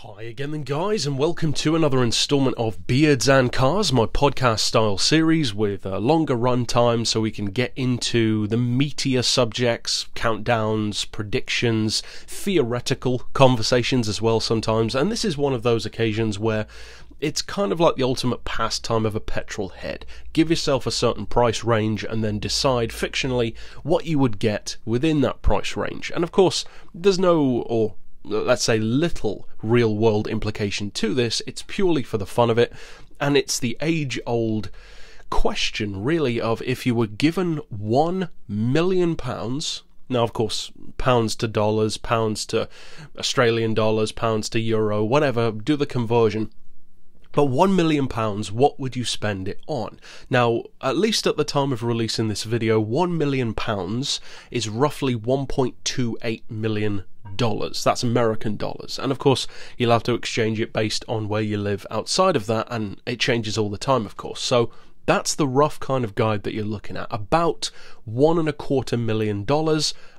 Hi again then guys, and welcome to another instalment of Beards and Cars, my podcast style series with a longer run time so we can get into the meatier subjects, countdowns, predictions, theoretical conversations as well sometimes, and this is one of those occasions where it's kind of like the ultimate pastime of a petrol head. Give yourself a certain price range and then decide fictionally what you would get within that price range. And of course, there's no, or let's say little, real world implication to this. It's purely for the fun of it, and it's the age-old question really of if you were given £1 million, now of course pounds to dollars, pounds to Australian dollars, pounds to euro, whatever, do the conversion, but £1 million, what would you spend it on? Now, at least at the time of releasing this video, £1 million is roughly $1.28 million. That's American dollars, and of course you'll have to exchange it based on where you live outside of that, and it changes all the time of course. So that's the rough kind of guide that you're looking at, about $1.25 million,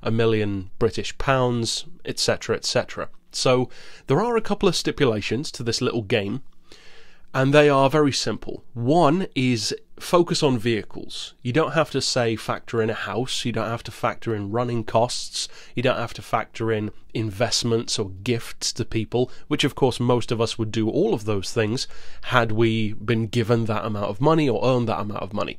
a million British pounds, etc, etc. So there are a couple of stipulations to this little game, and they are very simple. One is focus on vehicles. You don't have to say factor in a house, you don't have to factor in running costs, you don't have to factor in investments or gifts to people, which of course most of us would do all of those things had we been given that amount of money or earned that amount of money.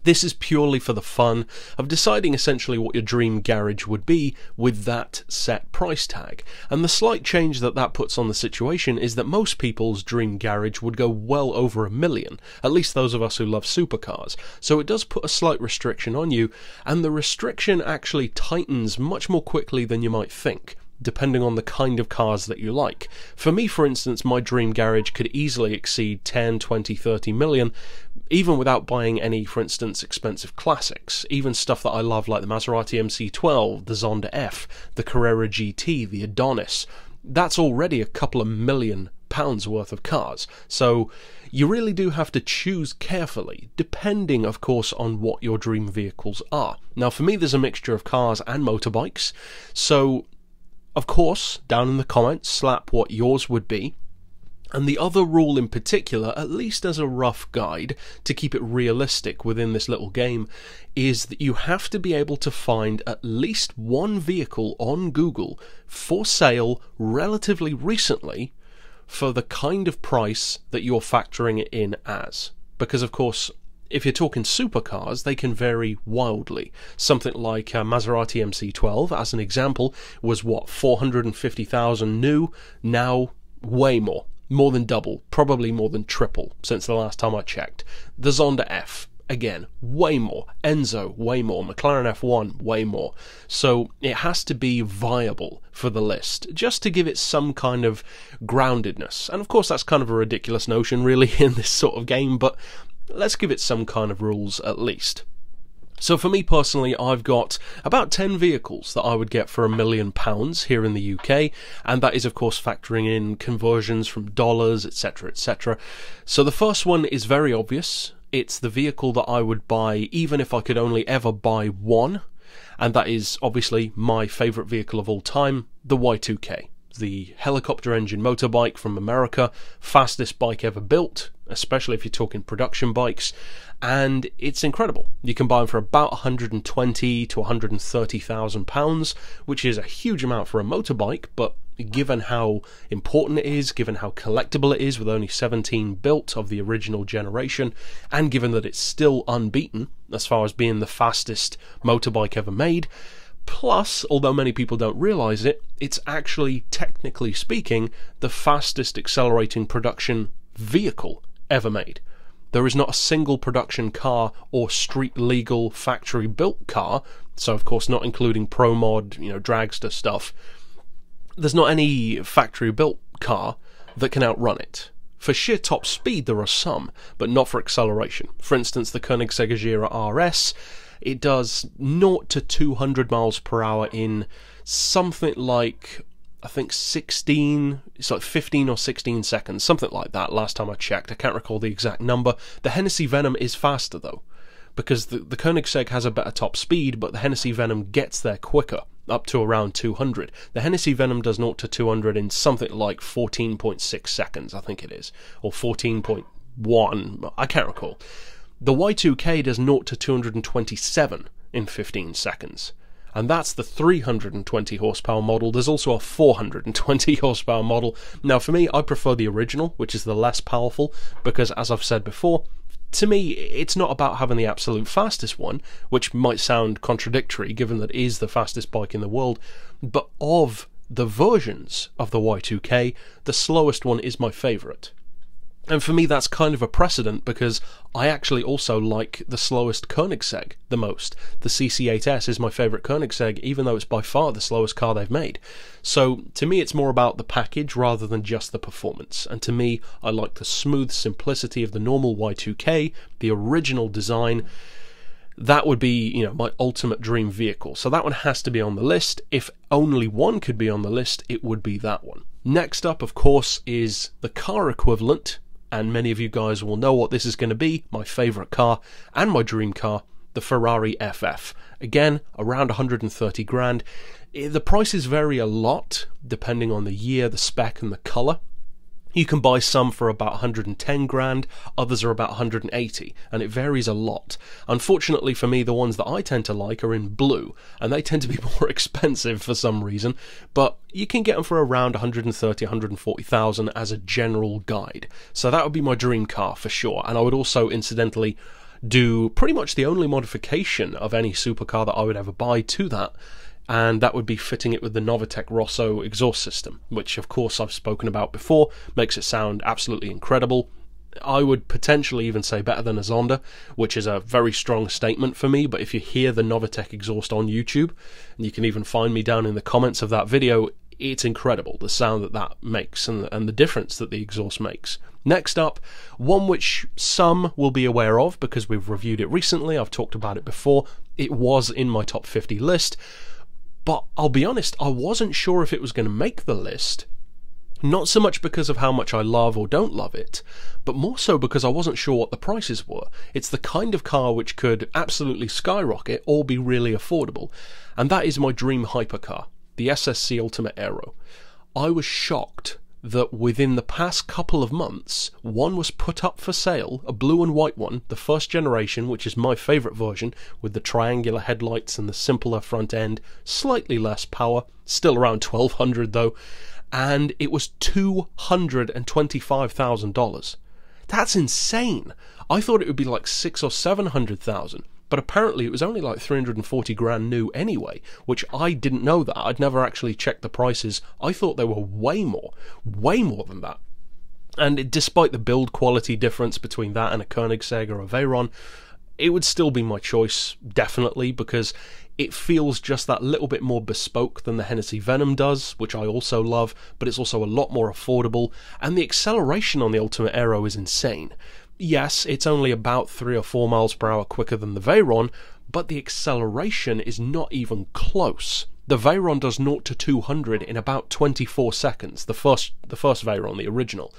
This is purely for the fun of deciding essentially what your dream garage would be with that set price tag. And the slight change that that puts on the situation is that most people's dream garage would go well over $1 million, at least those of us who love supercars. So it does put a slight restriction on you, and the restriction actually tightens much more quickly than you might think, depending on the kind of cars that you like. For me, for instance, my dream garage could easily exceed 10, 20, 30 million, even without buying any, for instance, expensive classics. Even stuff that I love like the Maserati MC12, the Zonda F, the Carrera GT, the Adonis. That's already a couple of £1 million worth of cars. So you really do have to choose carefully, depending of course on what your dream vehicles are. Now for me there's a mixture of cars and motorbikes, so of course, down in the comments, slap what yours would be. And the other rule in particular, at least as a rough guide, to keep it realistic within this little game, is that you have to be able to find at least one vehicle on Google for sale relatively recently for the kind of price that you're factoring it in as. Because of course, if you're talking supercars, they can vary wildly. Something like Maserati MC12, as an example, was what, 450,000 new, now way more. More than double, probably more than triple since the last time I checked. The Zonda F, again, way more. Enzo, way more. McLaren F1, way more. So it has to be viable for the list, just to give it some kind of groundedness. And of course that's kind of a ridiculous notion really in this sort of game, but let's give it some kind of rules at least. So for me personally, I've got about 10 vehicles that I would get for £1 million here in the UK, and that is of course factoring in conversions from dollars, etc, etc. So the first one is very obvious. It's the vehicle that I would buy even if I could only ever buy one, and that is obviously my favourite vehicle of all time, the Y2K. The helicopter engine motorbike from America, fastest bike ever built, especially if you're talking production bikes, and it's incredible. You can buy them for about £120,000 to £130,000, which is a huge amount for a motorbike, but given how important it is, given how collectible it is with only 17 built of the original generation, and given that it's still unbeaten as far as being the fastest motorbike ever made, plus, although many people don't realise it, it's actually, technically speaking, the fastest accelerating production vehicle ever made. There is not a single production car or street legal factory built car, so of course not including pro mod, dragster stuff, there's not any factory built car that can outrun it. For sheer top speed there are some, but not for acceleration. For instance, the Koenigsegg Gira RS, it does 0 to 200 miles per hour in something like, I think 15 or 16 seconds, something like that last time I checked. I can't recall the exact number. The Hennessy Venom is faster though, because the Koenigsegg has a better top speed, but the Hennessy Venom gets there quicker, up to around 200. The Hennessy Venom does 0 to 200 in something like 14.6 seconds, I think it is, or 14.1, I can't recall. The Y2K does 0 to 227 in 15 seconds. And that's the 320 horsepower model. There's also a 420 horsepower model. Now, for me, I prefer the original, which is the less powerful, because, as I've said before, to me, it's not about having the absolute fastest one, which might sound contradictory, given that it is the fastest bike in the world, but of the versions of the Y2K, the slowest one is my favourite. And for me, that's kind of a precedent, because I actually also like the slowest Koenigsegg the most. The CC8S is my favourite Koenigsegg, even though it's by far the slowest car they've made. So, to me, it's more about the package rather than just the performance. And to me, I like the smooth simplicity of the normal Y2K, the original design. That would be, you know, my ultimate dream vehicle. So that one has to be on the list. If only one could be on the list, it would be that one. Next up, of course, is the car equivalent. And many of you guys will know what this is going to be, my favourite car and my dream car, the Ferrari FF. Again, around 130 grand. The prices vary a lot depending on the year, the spec and the colour. You can buy some for about 110 grand, others are about 180, and it varies a lot. Unfortunately for me, the ones that I tend to like are in blue, and they tend to be more expensive for some reason, but you can get them for around 130, 140,000 as a general guide. So that would be my dream car for sure, and I would also incidentally do pretty much the only modification of any supercar that I would ever buy to that, and that would be fitting it with the Novitec Rosso exhaust system, which of course I've spoken about before, makes it sound absolutely incredible. I would potentially even say better than a Zonda, which is a very strong statement for me, but if you hear the Novitec exhaust on YouTube, and you can even find me down in the comments of that video, it's incredible, the sound that that makes and the difference that the exhaust makes. Next up, one which some will be aware of because we've reviewed it recently, I've talked about it before, it was in my top 50 list, but I'll be honest, I wasn't sure if it was going to make the list, not so much because of how much I love or don't love it, but more so because I wasn't sure what the prices were. It's the kind of car which could absolutely skyrocket or be really affordable, and that is my dream hypercar, the SSC Ultimate Aero. I was shocked that within the past couple of months, one was put up for sale, a blue and white one, the first generation, which is my favourite version, with the triangular headlights and the simpler front end, slightly less power, still around 1,200 though, and it was $225,000. That's insane! I thought it would be like 600,000 or 700,000. But apparently it was only like 340 grand new anyway, which I didn't know that. I'd never actually checked the prices. I thought they were way more than that. And despite the build quality difference between that and a Koenigsegg or a Veyron, it would still be my choice, definitely, because it feels just that little bit more bespoke than the Hennessy Venom does, which I also love, but it's also a lot more affordable, and the acceleration on the Ultimate Aero is insane. Yes, it's only about 3 or 4 miles per hour quicker than the Veyron, but the acceleration is not even close. The Veyron does 0 to 200 in about 24 seconds, the first Veyron, the original.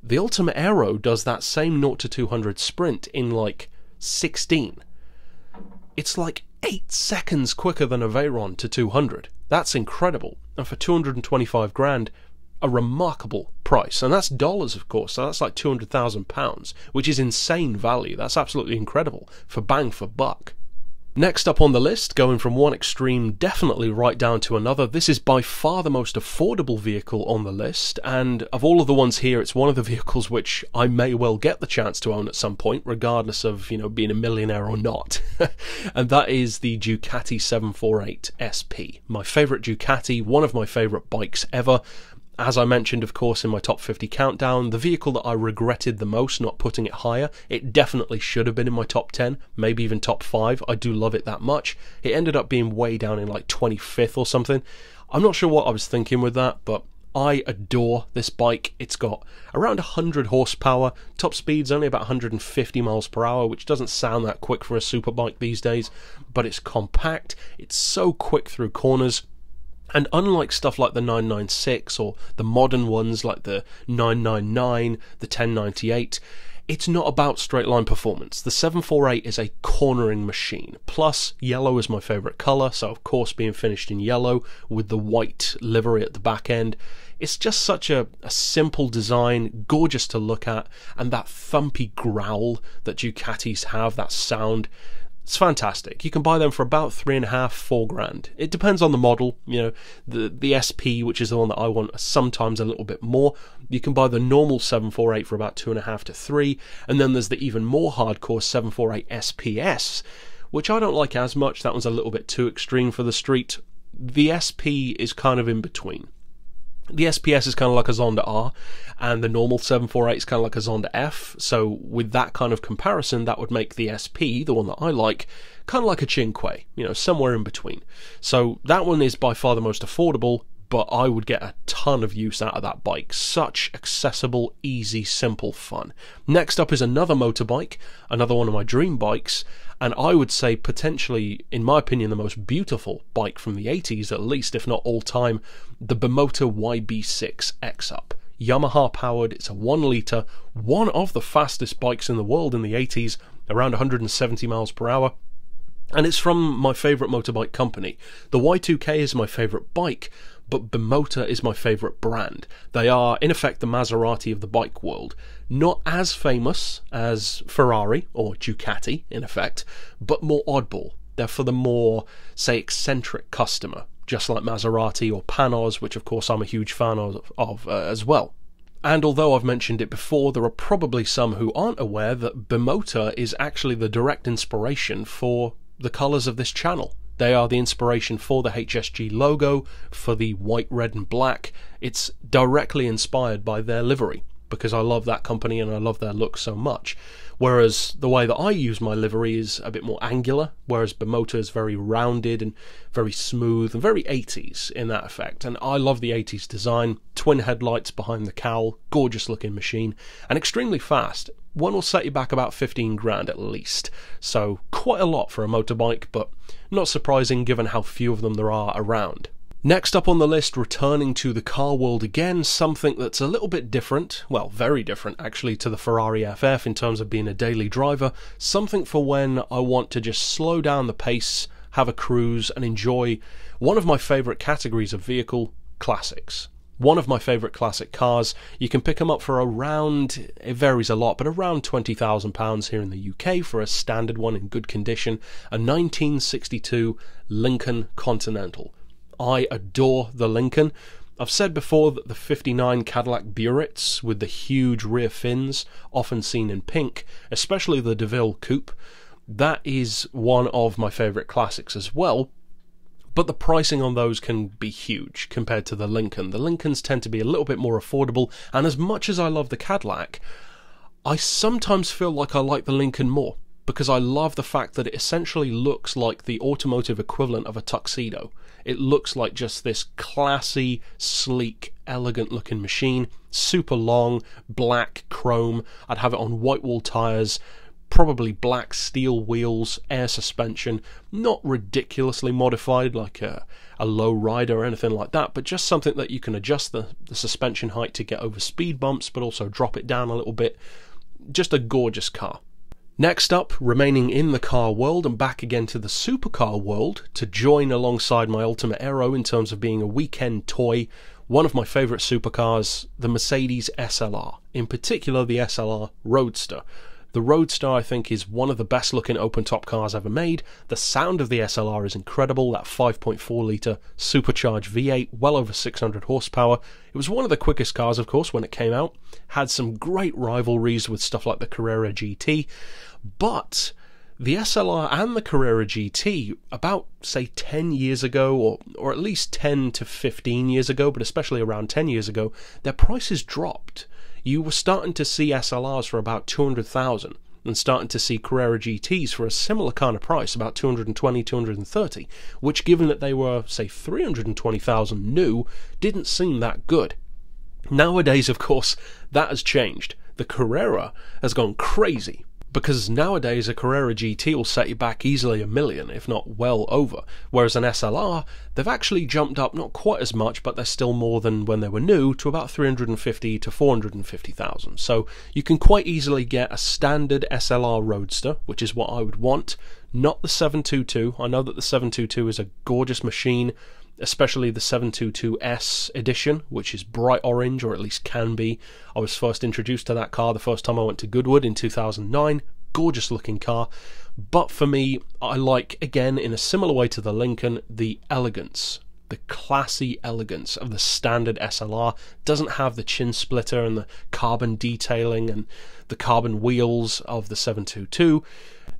The Ultimate Aero does that same 0 to 200 sprint in like 16. It's like 8 seconds quicker than a Veyron to 200. That's incredible. And for 225 grand, a remarkable price, and that's dollars of course, so that's like £200,000, which is insane value. That's absolutely incredible for bang for buck. Next up on the list, going from one extreme definitely right down to another, this is by far the most affordable vehicle on the list, and of all of the ones here, it's one of the vehicles which I may well get the chance to own at some point, regardless of, you know, being a millionaire or not. And that is the Ducati 748 SP. My favourite Ducati, one of my favourite bikes ever. As I mentioned, of course, in my top 50 countdown, the vehicle that I regretted the most not putting it higher, it definitely should have been in my top 10, maybe even top 5. I do love it that much. It ended up being way down in like 25th or something. I'm not sure what I was thinking with that, but I adore this bike. It's got around 100 horsepower, top speed's only about 150 miles per hour, which doesn't sound that quick for a superbike these days, but it's compact, it's so quick through corners. And unlike stuff like the 996 or the modern ones like the 999, the 1098, it's not about straight line performance. The 748 is a cornering machine. Plus, yellow is my favourite colour, so of course being finished in yellow with the white livery at the back end. It's just such a simple design, gorgeous to look at, and that thumpy growl that Ducatis have, that sound, it's fantastic. You can buy them for about $3.5, $4 It depends on the model. You know, the SP, which is the one that I want, sometimes a little bit more. You can buy the normal 748 for about $2.5 to $3, and then there's the even more hardcore 748 SPS, which I don't like as much. That one's a little bit too extreme for the street. The SP is kind of in between. The SPS is kind of like a Zonda R, and the normal 748 is kind of like a Zonda F, so with that kind of comparison, that would make the SP, the one that I like, kind of like a Cinque, you know, somewhere in between. So that one is by far the most affordable, but I would get a ton of use out of that bike. Such accessible, easy, simple fun. Next up is another motorbike, another one of my dream bikes, and I would say potentially, in my opinion, the most beautiful bike from the 80s, at least, if not all time, the Bimota YB6 X-Up. Yamaha powered, it's a 1 litre, one of the fastest bikes in the world in the 80s, around 170 miles per hour. And it's from my favourite motorbike company. The Y2K is my favourite bike, but Bimota is my favourite brand. They are, in effect, the Maserati of the bike world. Not as famous as Ferrari or Ducati, in effect, but more oddball. They're for the more, say, eccentric customer, just like Maserati or Panoz, which of course I'm a huge fan of as well. And although I've mentioned it before, there are probably some who aren't aware that Bimota is actually the direct inspiration for the colours of this channel. They are the inspiration for the HSG logo, for the white, red and black. It's directly inspired by their livery, because I love that company and I love their look so much. Whereas the way that I use my livery is a bit more angular, whereas Bimota is very rounded and very smooth and very 80s in that effect. And I love the 80s design, twin headlights behind the cowl, gorgeous looking machine, and extremely fast. One will set you back about $15 at least, so quite a lot for a motorbike, but not surprising given how few of them there are around. Next up on the list, returning to the car world again, something that's a little bit different, well, very different actually, to the Ferrari FF in terms of being a daily driver, something for when I want to just slow down the pace, have a cruise and enjoy one of my favourite categories of vehicle, classics. One of my favourite classic cars. You can pick them up for around, it varies a lot, but around £20,000 here in the UK for a standard one in good condition, a 1962 Lincoln Continental. I adore the Lincoln. I've said before that the 59 Cadillac Buretts with the huge rear fins, often seen in pink, especially the DeVille Coupe, that is one of my favourite classics as well. But the pricing on those can be huge compared to the Lincoln. The Lincolns tend to be a little bit more affordable, and as much as I love the Cadillac, I sometimes feel like I like the Lincoln more, because I love the fact that it essentially looks like the automotive equivalent of a tuxedo. It looks like just this classy, sleek, elegant looking machine, super long, black chrome. I'd have it on white wall tyres, probably black steel wheels, air suspension, not ridiculously modified like a low rider or anything like that, but just something that you can adjust the suspension height to get over speed bumps, but also drop it down a little bit. Just a gorgeous car. Next up, remaining in the car world and back again to the supercar world, to join alongside my Ultimate Aero in terms of being a weekend toy, one of my favourite supercars, the Mercedes SLR, in particular the SLR Roadster. The Roadster, I think, is one of the best looking open-top cars ever made. The sound of the SLR is incredible, that 5.4 litre supercharged V8, well over 600 horsepower. It was one of the quickest cars, of course, when it came out. Had some great rivalries with stuff like the Carrera GT. But the SLR and the Carrera GT, about, say, 10 years ago, or at least 10 to 15 years ago, but especially around 10 years ago, their prices dropped. You were starting to see SLRs for about 200,000 and starting to see Carrera GTs for a similar kind of price, about 220, 230, which, given that they were, say, 320,000 new, didn't seem that good. Nowadays, of course, that has changed. The Carrera has gone crazy. Because nowadays a Carrera GT will set you back easily $1 million, if not well over. Whereas an SLR, they've actually jumped up not quite as much, but they're still more than when they were new, to about 350 to 450,000. So you can quite easily get a standard SLR Roadster, which is what I would want, not the 722. I know that the 722 is a gorgeous machine, especially the 722S edition, which is bright orange, or at least can be. I was first introduced to that car the first time I went to Goodwood in 2009. Gorgeous looking car. But for me, I like, again, in a similar way to the Lincoln, the elegance, the classy elegance of the standard SLR. Doesn't have the chin splitter and the carbon detailing and the carbon wheels of the 722.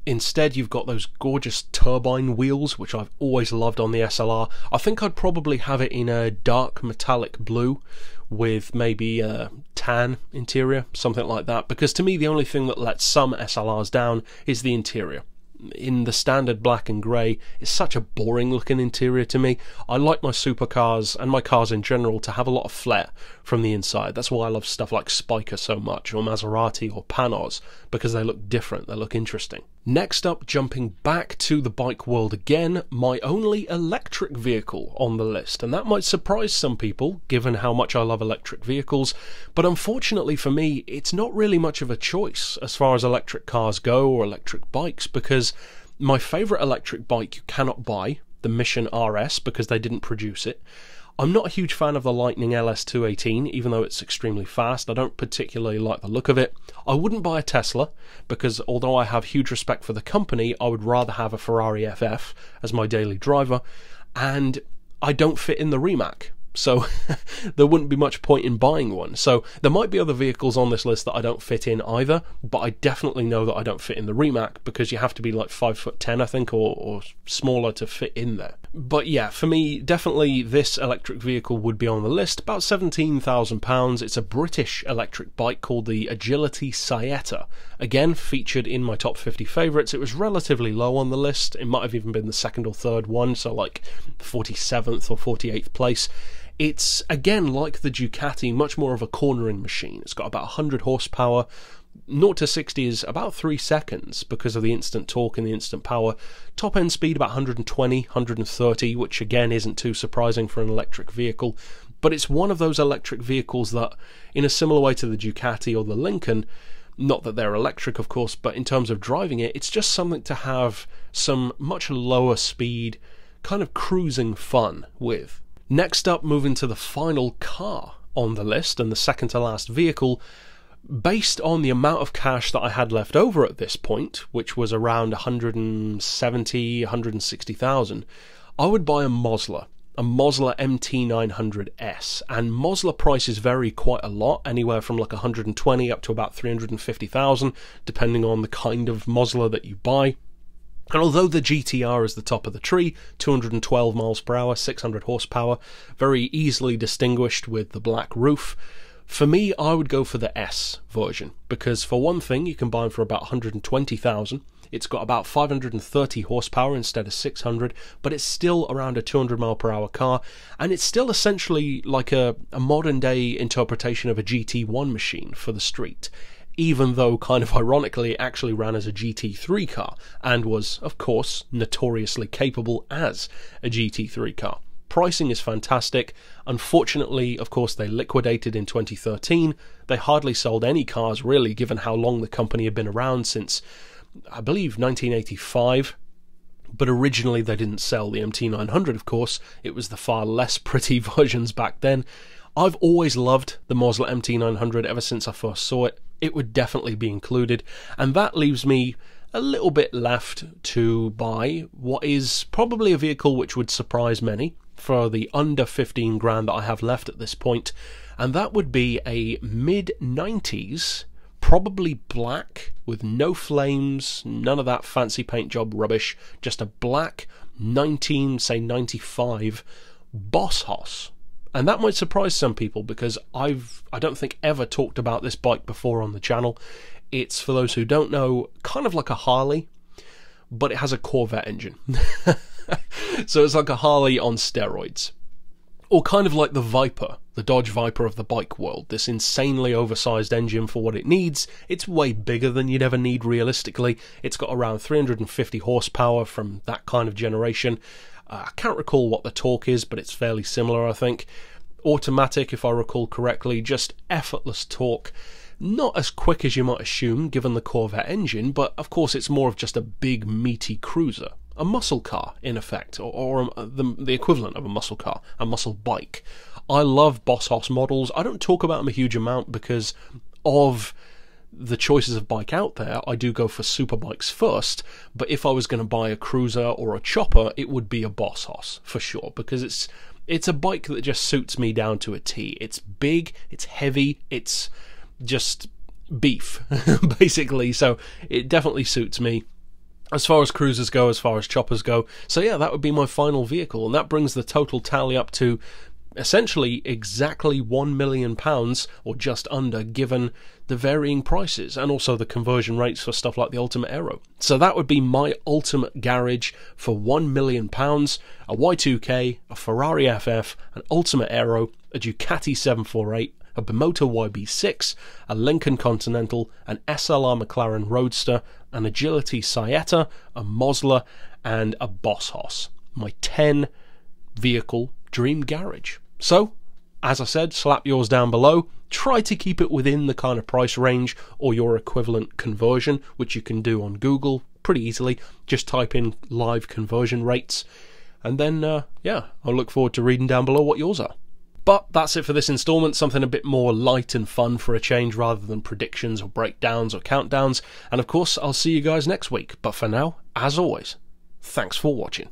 Instead, you've got those gorgeous turbine wheels, which I've always loved on the SLR. I think I'd probably have it in a dark metallic blue with maybe a tan interior, something like that, because to me the only thing that lets some SLRs down is the interior. In the standard black and grey, it's such a boring looking interior to me. I like my supercars and my cars in general to have a lot of flair from the inside. That's why I love stuff like Spiker so much, or Maserati or Panos, because they look different, they look interesting. Next up, jumping back to the bike world again, my only electric vehicle on the list, and that might surprise some people given how much I love electric vehicles, but unfortunately for me it's not really much of a choice as far as electric cars go or electric bikes, because my favourite electric bike you cannot buy, the Mission RS, because they didn't produce it. I'm not a huge fan of the Lightning LS218, even though it's extremely fast. I don't particularly like the look of it. I wouldn't buy a Tesla, because although I have huge respect for the company, I would rather have a Ferrari FF as my daily driver, and I don't fit in the Rimac. So there wouldn't be much point in buying one. So there might be other vehicles on this list that I don't fit in either, but I definitely know that I don't fit in the Rimac, because you have to be like 5'10", I think, or smaller to fit in there. But yeah, for me, definitely this electric vehicle would be on the list. About £17,000. It's a British electric bike called the Agility Saetta. Again, featured in my top 50 favourites. It was relatively low on the list. It might have even been the second or third one, so like 47th or 48th place. It's, again, like the Ducati, much more of a cornering machine. It's got about 100 horsepower. 0 to 60 is about 3 seconds because of the instant torque and the instant power. Top end speed about 120, 130, which again isn't too surprising for an electric vehicle. But it's one of those electric vehicles that, in a similar way to the Ducati or the Lincoln, not that they're electric of course, but in terms of driving it, it's just something to have some much lower speed, kind of cruising fun with. Next up, moving to the final car on the list, and the second to last vehicle. Based on the amount of cash that I had left over at this point, which was around 170, 160,000, I would buy a Mosler MT900S, and Mosler prices vary quite a lot, anywhere from like 120 up to about 350,000, depending on the kind of Mosler that you buy. And although the GTR is the top of the tree, 212 miles per hour, 600 horsepower, very easily distinguished with the black roof, for me, I would go for the S version, because for one thing, you can buy them for about 120,000. It's got about 530 horsepower instead of 600, but it's still around a 200 mile per hour car, and it's still essentially like a modern day interpretation of a GT1 machine for the street, even though, kind of ironically, it actually ran as a GT3 car, and was, of course, notoriously capable as a GT3 car. Pricing is fantastic. Unfortunately, of course, they liquidated in 2013. They hardly sold any cars, really, given how long the company had been around, since, I believe, 1985. But originally they didn't sell the MT900, of course. It was the far less pretty versions back then. I've always loved the Mosler MT900 ever since I first saw it. It would definitely be included. And that leaves me a little bit left to buy what is probably a vehicle which would surprise many for the under 15 grand that I have left at this point, and that would be a mid-90s, probably black, with no flames, none of that fancy paint job rubbish, just a black 95 Boss Hoss. And that might surprise some people, because I don't think ever talked about this bike before on the channel. It's, for those who don't know, kind of like a Harley, but it has a Corvette engine. So it's like a Harley on steroids. Or kind of like the Viper, the Dodge Viper of the bike world, this insanely oversized engine for what it needs. It's way bigger than you'd ever need realistically. It's got around 350 horsepower from that kind of generation. I can't recall what the torque is, but it's fairly similar, I think. Automatic, if I recall correctly, just effortless torque. Not as quick as you might assume, given the Corvette engine, but of course it's more of just a big, meaty cruiser. A muscle car, in effect, or the equivalent of a muscle car, a muscle bike. I love Boss models. I don't talk about them a huge amount because of the choices of bike out there. I do go for super bikes first, but if I was going to buy a cruiser or a chopper, it would be a Boss for sure, because it's a bike that just suits me down to a T. It's big, it's heavy, it's just beef, basically, so it definitely suits me. As far as cruisers go, as far as choppers go. So yeah, that would be my final vehicle, and that brings the total tally up to essentially exactly £1 million, or just under, given the varying prices and also the conversion rates for stuff like the Ultimate Aero. So that would be my ultimate garage for £1 million, a Y2K, a Ferrari FF, an Ultimate Aero, a Ducati 748, a Bimoto YB6, a Lincoln Continental, an SLR McLaren Roadster, an Agility Saetta, a Mosler, and a Boss. My 10 vehicle dream garage. So, as I said, slap yours down below. Try to keep it within the kind of price range or your equivalent conversion, which you can do on Google pretty easily. Just type in live conversion rates, and then yeah, I'll look forward to reading down below what yours are. But that's it for this instalment, something a bit more light and fun for a change rather than predictions or breakdowns or countdowns. And of course, I'll see you guys next week. But for now, as always, thanks for watching.